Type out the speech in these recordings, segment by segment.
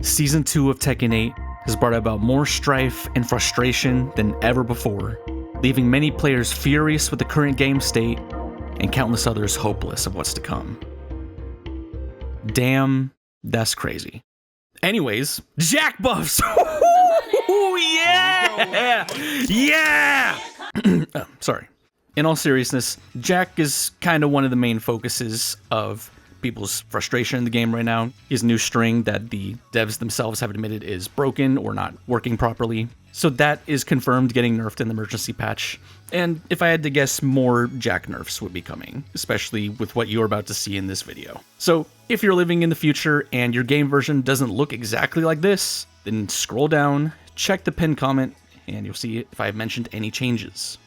Season 2 of Tekken 8 has brought about more strife and frustration than ever before, leaving many players furious with the current game state and countless others hopeless of what's to come. Damn, that's crazy. Anyways, Jack buffs! Yeah! Yeah! Sorry. In all seriousness, Jack is kind of one of the main focuses of people's frustration in the game right now. His new string that the devs themselves have admitted is broken or not working properly. So that is confirmed getting nerfed in the emergency patch. And if I had to guess, more Jack nerfs would be coming, especially with what you're about to see in this video. So if you're living in the future and your game version doesn't look exactly like this, then scroll down, check the pinned comment, and you'll see if I've mentioned any changes.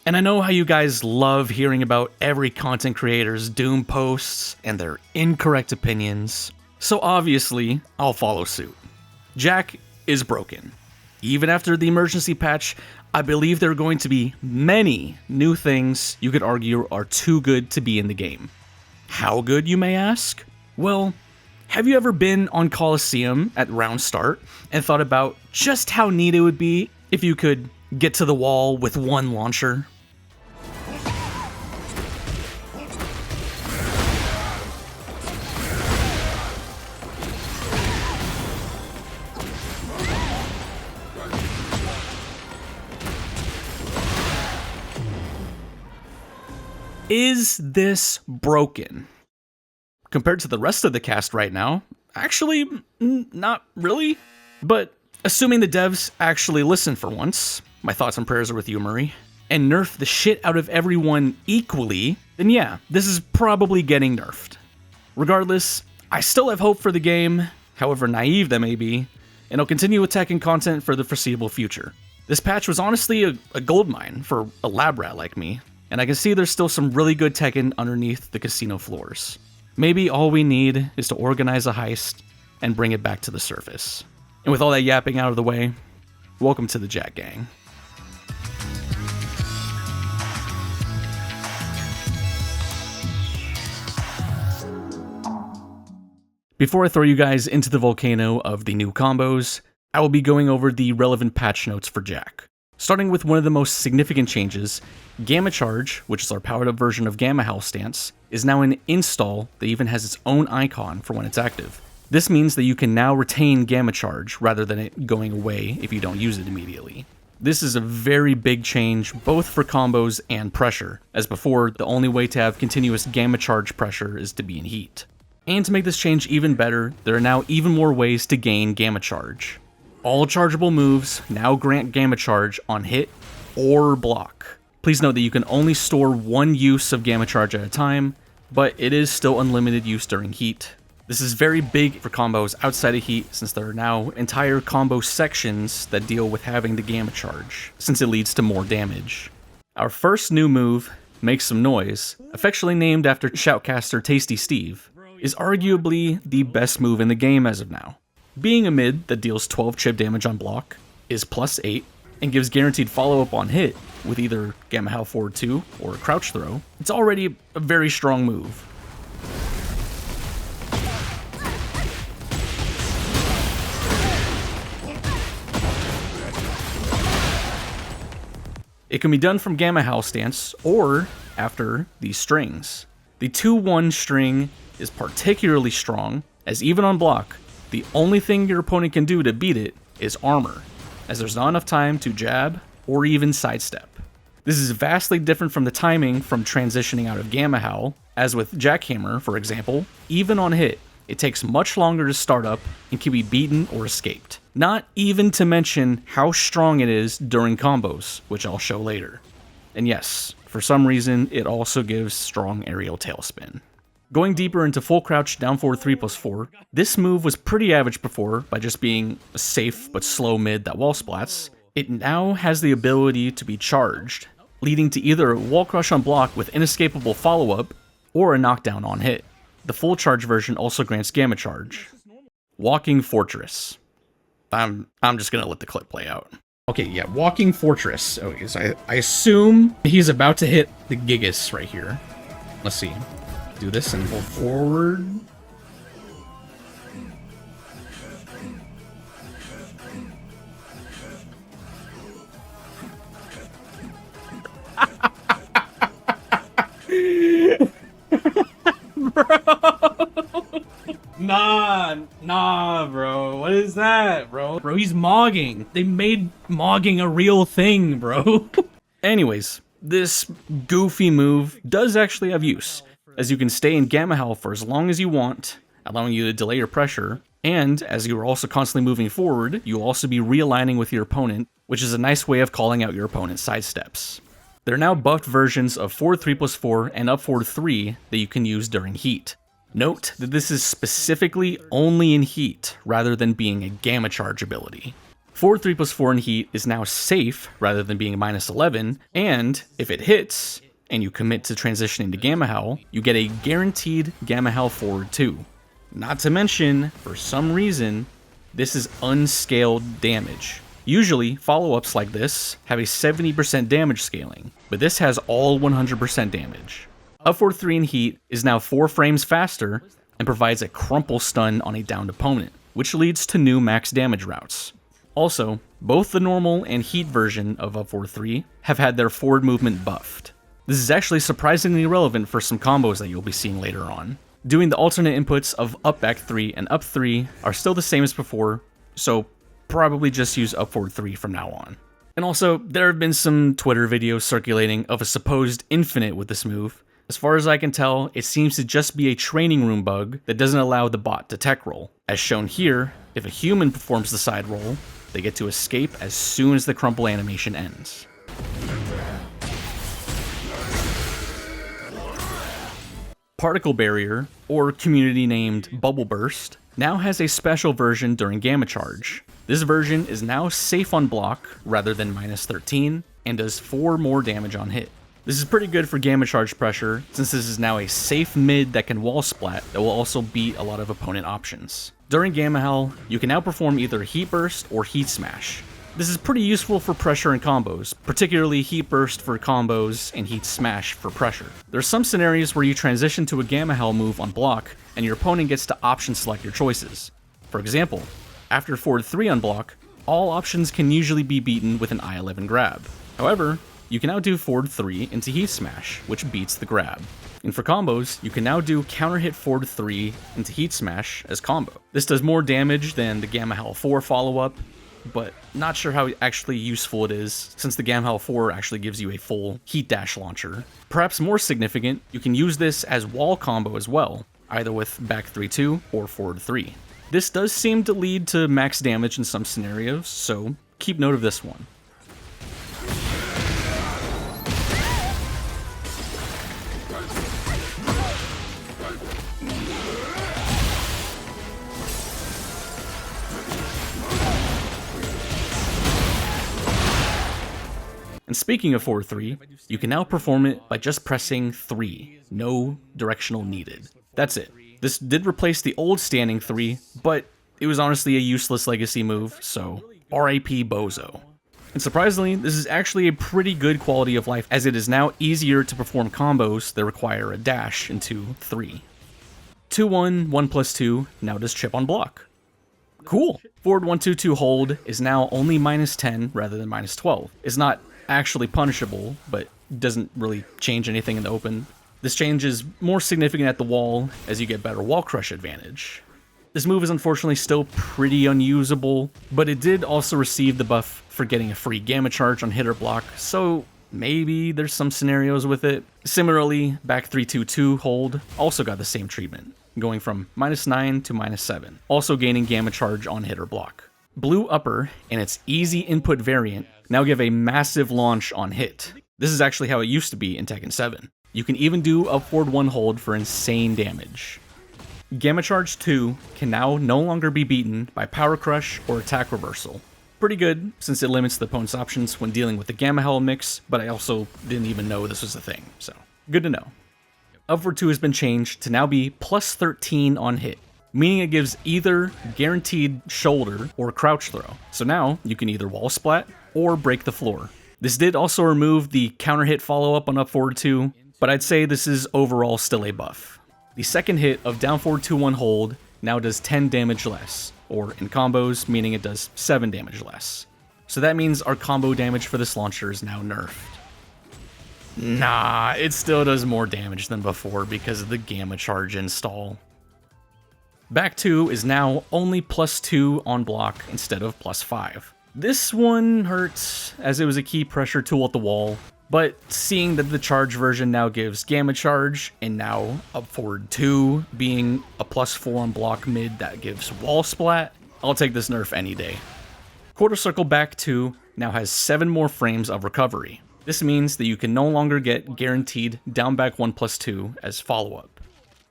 And I know how you guys love hearing about every content creator's doom posts and their incorrect opinions, so obviously I'll follow suit. Jack is broken. Even after the emergency patch, I believe there are going to be many new things you could argue are too good to be in the game. How good, you may ask? Well, have you ever been on Coliseum at round start and thought about just how neat it would be if you could get to the wall with one launcher? Is this broken? Compared to the rest of the cast right now, actually, not really. But assuming the devs actually listen for once, my thoughts and prayers are with you, Murray, and nerf the shit out of everyone equally, then yeah, this is probably getting nerfed. Regardless, I still have hope for the game, however naive that may be, and I'll continue attacking content for the foreseeable future. This patch was honestly a goldmine for a lab rat like me, and I can see there's still some really good Tekken underneath the casino floors. Maybe all we need is to organize a heist and bring it back to the surface. And with all that yapping out of the way, welcome to the Jack Gang. Before I throw you guys into the volcano of the new combos, I will be going over the relevant patch notes for Jack. Starting with one of the most significant changes, Gamma Charge, which is our powered up version of Gamma Howl stance, is now an install that even has its own icon for when it's active. This means that you can now retain Gamma Charge rather than it going away if you don't use it immediately. This is a very big change both for combos and pressure, as before the only way to have continuous Gamma Charge pressure is to be in heat. And to make this change even better, there are now even more ways to gain Gamma Charge. All chargeable moves now grant Gamma Charge on hit or block. Please note that you can only store one use of Gamma Charge at a time, but it is still unlimited use during heat. This is very big for combos outside of heat since there are now entire combo sections that deal with having the Gamma Charge, since it leads to more damage. Our first new move, Make Some Noise, affectionately named after shoutcaster Tasty Steve, is arguably the best move in the game as of now. Being a mid that deals 12 chip damage on block, is +8, and gives guaranteed follow-up on hit with either Gamma Howl forward 2 or a crouch throw, it's already a very strong move. It can be done from Gamma Howl stance or after these strings. The 2-1 string is particularly strong, as even on block, the only thing your opponent can do to beat it is armor, as there's not enough time to jab or even sidestep. This is vastly different from the timing from transitioning out of Gamma Howl, as with Jackhammer, for example, even on hit, it takes much longer to start up and can be beaten or escaped. Not even to mention how strong it is during combos, which I'll show later. And yes, for some reason, it also gives strong aerial tailspin. Going deeper into full crouch down forward 3+4, this move was pretty average before by just being a safe but slow mid that wall splats. It now has the ability to be charged, leading to either a wall crush on block with inescapable follow-up, or a knockdown on hit. The full charge version also grants Gamma Charge. Walking Fortress. I'm just gonna let the clip play out. Okay, yeah, Walking Fortress. Okay, so I assume he's about to hit the Gigas right here. Let's see. Do this and go forward. Nah, bro. What is that, bro? Bro, he's mogging. They made mogging a real thing, bro. Anyways, this goofy move does actually have use, as you can stay in Gamma Hell for as long as you want, allowing you to delay your pressure, and as you are also constantly moving forward, you'll also be realigning with your opponent, which is a nice way of calling out your opponent's sidesteps. There are now buffed versions of forward 3+4 and up forward 3 that you can use during heat. Note that this is specifically only in heat, rather than being a Gamma Charge ability. Forward 3+4 in heat is now safe, rather than being -11, and if it hits, and you commit to transitioning to Gamma Hell, you get a guaranteed Gamma Hell forward 2. Not to mention, for some reason, this is unscaled damage. Usually, follow-ups like this have a 70% damage scaling, but this has all 100% damage. Up forward 3 in heat is now 4 frames faster and provides a crumple stun on a downed opponent, which leads to new max damage routes. Also, both the normal and heat version of up forward 3 have had their forward movement buffed. This is actually surprisingly relevant for some combos that you'll be seeing later on. Doing the alternate inputs of up back 3 and up 3 are still the same as before, so probably just use up forward 3 from now on. And also, there have been some Twitter videos circulating of a supposed infinite with this move. As far as I can tell, it seems to just be a training room bug that doesn't allow the bot to tech roll. As shown here, if a human performs the side roll, they get to escape as soon as the crumple animation ends. Particle Barrier, or community named Bubble Burst, now has a special version during Gamma Charge. This version is now safe on block rather than -13, and does 4 more damage on hit. This is pretty good for Gamma Charge pressure, since this is now a safe mid that can wall splat that will also beat a lot of opponent options. During Gamma Hell, you can now perform either Heat Burst or Heat Smash. This is pretty useful for pressure and combos, particularly Heat Burst for combos and Heat Smash for pressure. There are some scenarios where you transition to a Gamma Hell move on block, and your opponent gets to option select your choices. For example, after forward 3 on block, all options can usually be beaten with an I-11 grab. However, you can now do forward 3 into Heat Smash, which beats the grab. And for combos, you can now do counter hit forward 3 into Heat Smash as combo. This does more damage than the Gamma Hell 4 follow-up, but not sure how actually useful it is, since the Gamma Hell 4 actually gives you a full Heat Dash launcher. Perhaps more significant, you can use this as wall combo as well, either with back 3-2 or forward 3. This does seem to lead to max damage in some scenarios, so keep note of this one. And speaking of forward 3, you can now perform it by just pressing 3, no directional needed. That's it. This did replace the old standing 3, but it was honestly a useless legacy move, so RIP Bozo. And surprisingly, this is actually a pretty good quality of life, as it is now easier to perform combos that require a dash into 3. 2-1, 1+2 now does chip on block. Cool! Forward 1-2-2 hold is now only -10 rather than -12. It's not actually punishable, but doesn't really change anything in the open. This change is more significant at the wall, as you get better wall crush advantage. This move is unfortunately still pretty unusable, but it did also receive the buff for getting a free Gamma Charge on hit or block, so maybe there's some scenarios with it. Similarly, back 3-2-2 hold also got the same treatment, going from -9 to -7, also gaining Gamma Charge on hit or block. Blue Upper and its easy input variant now give a massive launch on hit. This is actually how it used to be in Tekken 7. You can even do up forward 1 hold for insane damage. Gamma Charge 2 can now no longer be beaten by Power Crush or Attack Reversal. Pretty good, since it limits the opponent's options when dealing with the Gamma Hell mix, but I also didn't even know this was a thing, so good to know. Up forward 2 has been changed to now be +13 on hit, meaning it gives either guaranteed shoulder or crouch throw. So now you can either wall splat or break the floor. This did also remove the counter hit follow-up on up forward 2, but I'd say this is overall still a buff. The second hit of down forward 2-1 hold now does 10 damage less, or in combos, meaning it does 7 damage less. So that means our combo damage for this launcher is now nerfed. Nah, it still does more damage than before because of the Gamma Charge install. Back 2 is now only +2 on block instead of +5. This one hurts, as it was a key pressure tool at the wall, but seeing that the charge version now gives Gamma Charge, and now up forward 2 being a +4 on block mid that gives Wall Splat, I'll take this nerf any day. Quarter Circle Back 2 now has 7 more frames of recovery. This means that you can no longer get guaranteed down back 1 +2 as follow-up.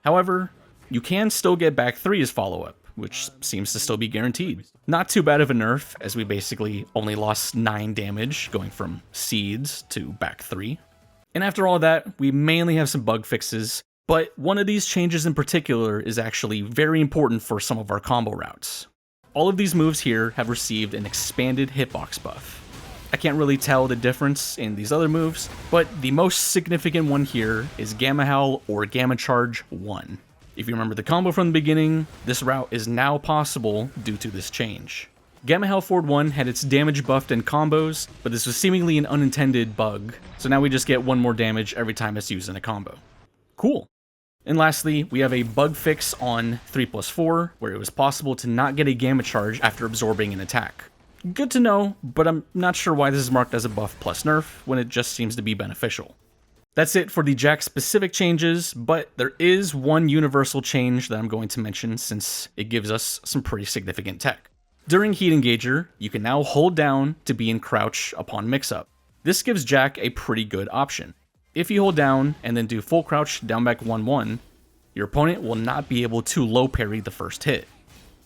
However, you can still get back 3 as follow-up, which seems to still be guaranteed. Not too bad of a nerf, as we basically only lost 9 damage going from Seeds to back 3. And after all that, we mainly have some bug fixes, but one of these changes in particular is actually very important for some of our combo routes. All of these moves here have received an expanded hitbox buff. I can't really tell the difference in these other moves, but the most significant one here is Gamma Howl or Gamma Charge 1. If you remember the combo from the beginning, this route is now possible due to this change. Gamma Howl Forward 1 had its damage buffed in combos, but this was seemingly an unintended bug, so now we just get 1 more damage every time it's used in a combo. Cool. And lastly, we have a bug fix on 3+4, where it was possible to not get a Gamma Charge after absorbing an attack. Good to know, but I'm not sure why this is marked as a buff plus nerf, when it just seems to be beneficial. That's it for the Jack specific changes, but there is one universal change that I'm going to mention since it gives us some pretty significant tech. During Heat Engager, you can now hold down to be in crouch upon mix-up. This gives Jack a pretty good option. If you hold down and then do full crouch down back 1-1, your opponent will not be able to low parry the first hit.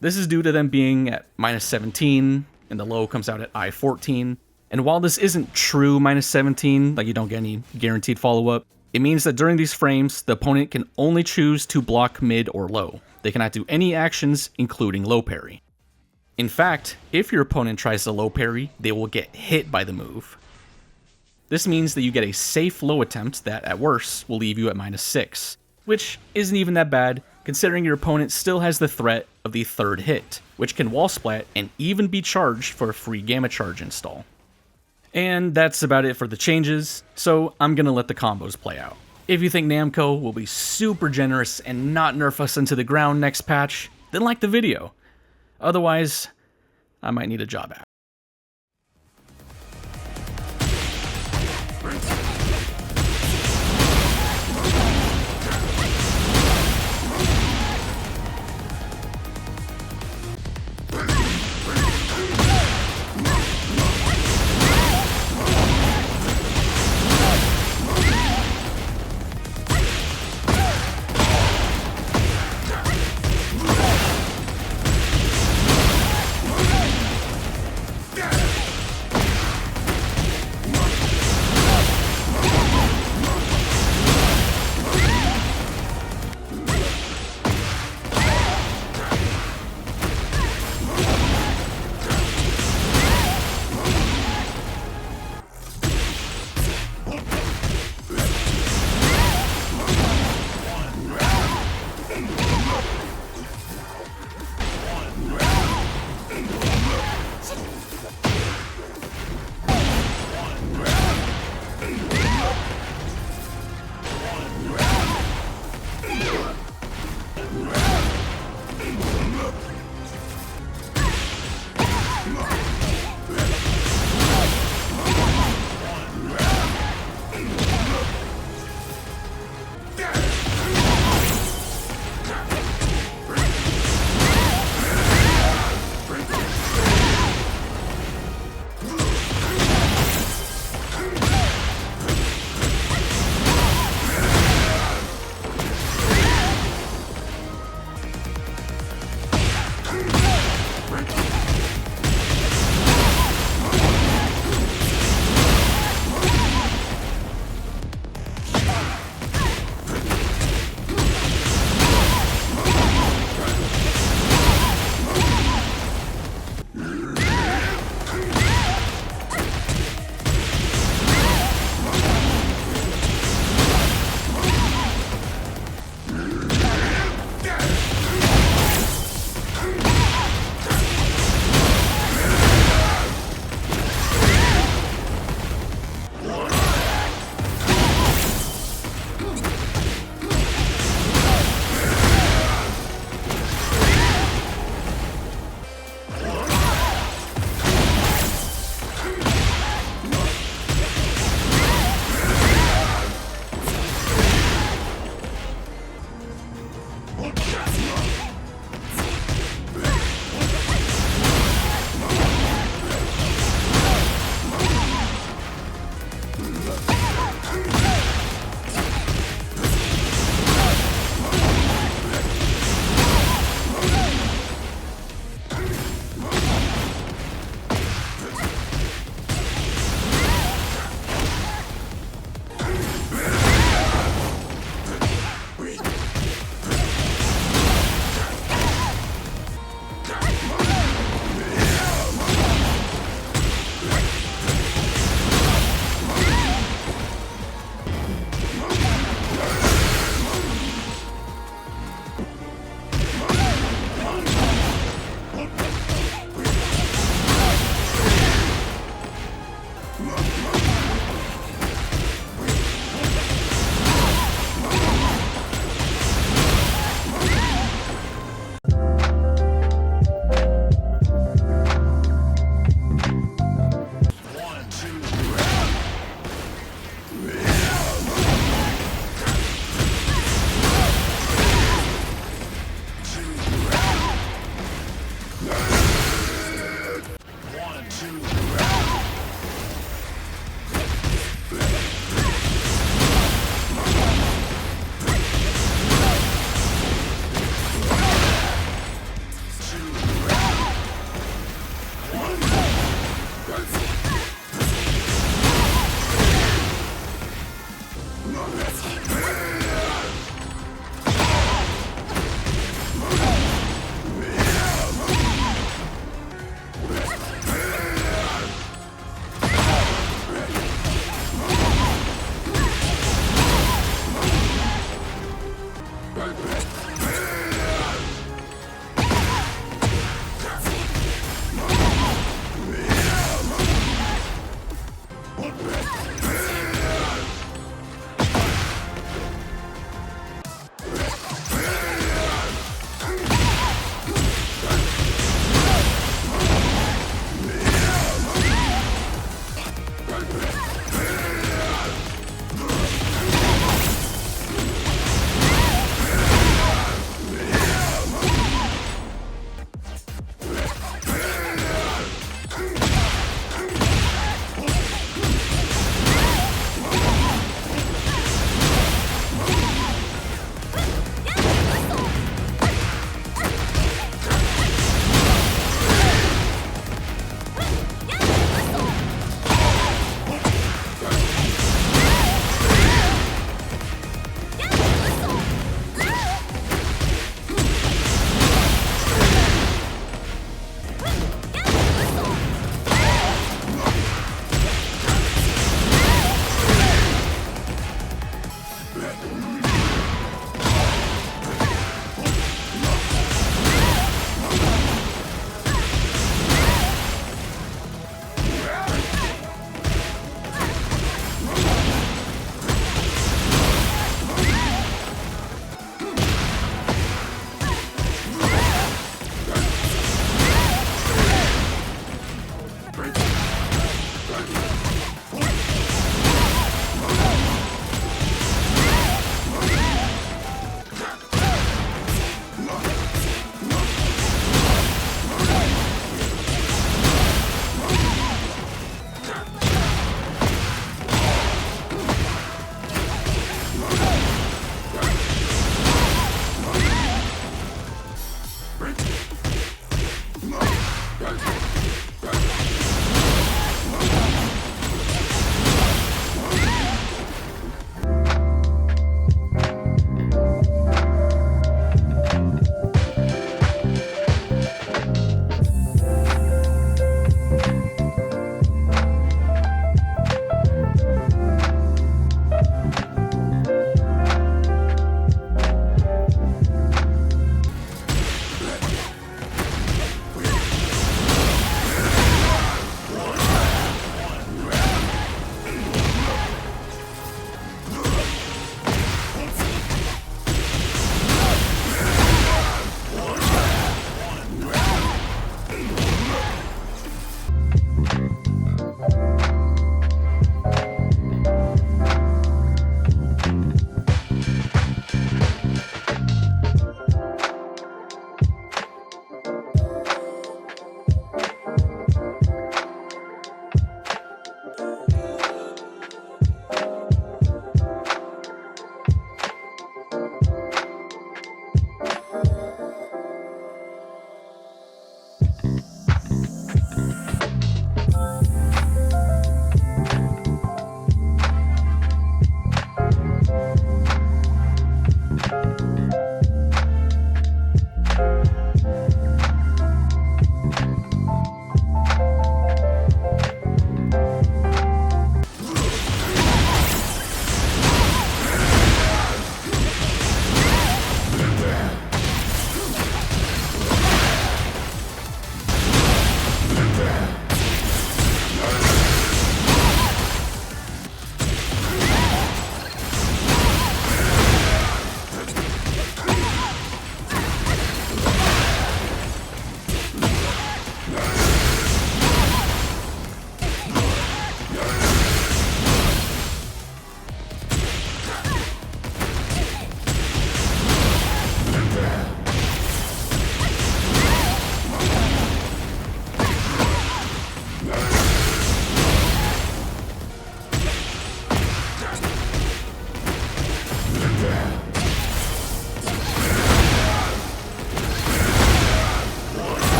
This is due to them being at -17, and the low comes out at I-14. And while this isn't true -17, like you don't get any guaranteed follow-up, it means that during these frames, the opponent can only choose to block mid or low. They cannot do any actions, including low parry. In fact, if your opponent tries to low parry, they will get hit by the move. This means that you get a safe low attempt that, at worst, will leave you at -6, which isn't even that bad, considering your opponent still has the threat of the third hit, which can wall splat and even be charged for a free Gamma Charge install. And that's about it for the changes, so I'm gonna let the combos play out. If you think Namco will be super generous and not nerf us into the ground next patch, then like the video. Otherwise, I might need a job app.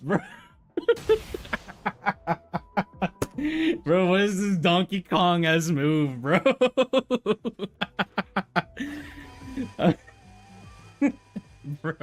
Bro. Bro, what is this Donkey Kong-esque move, bro? Bro.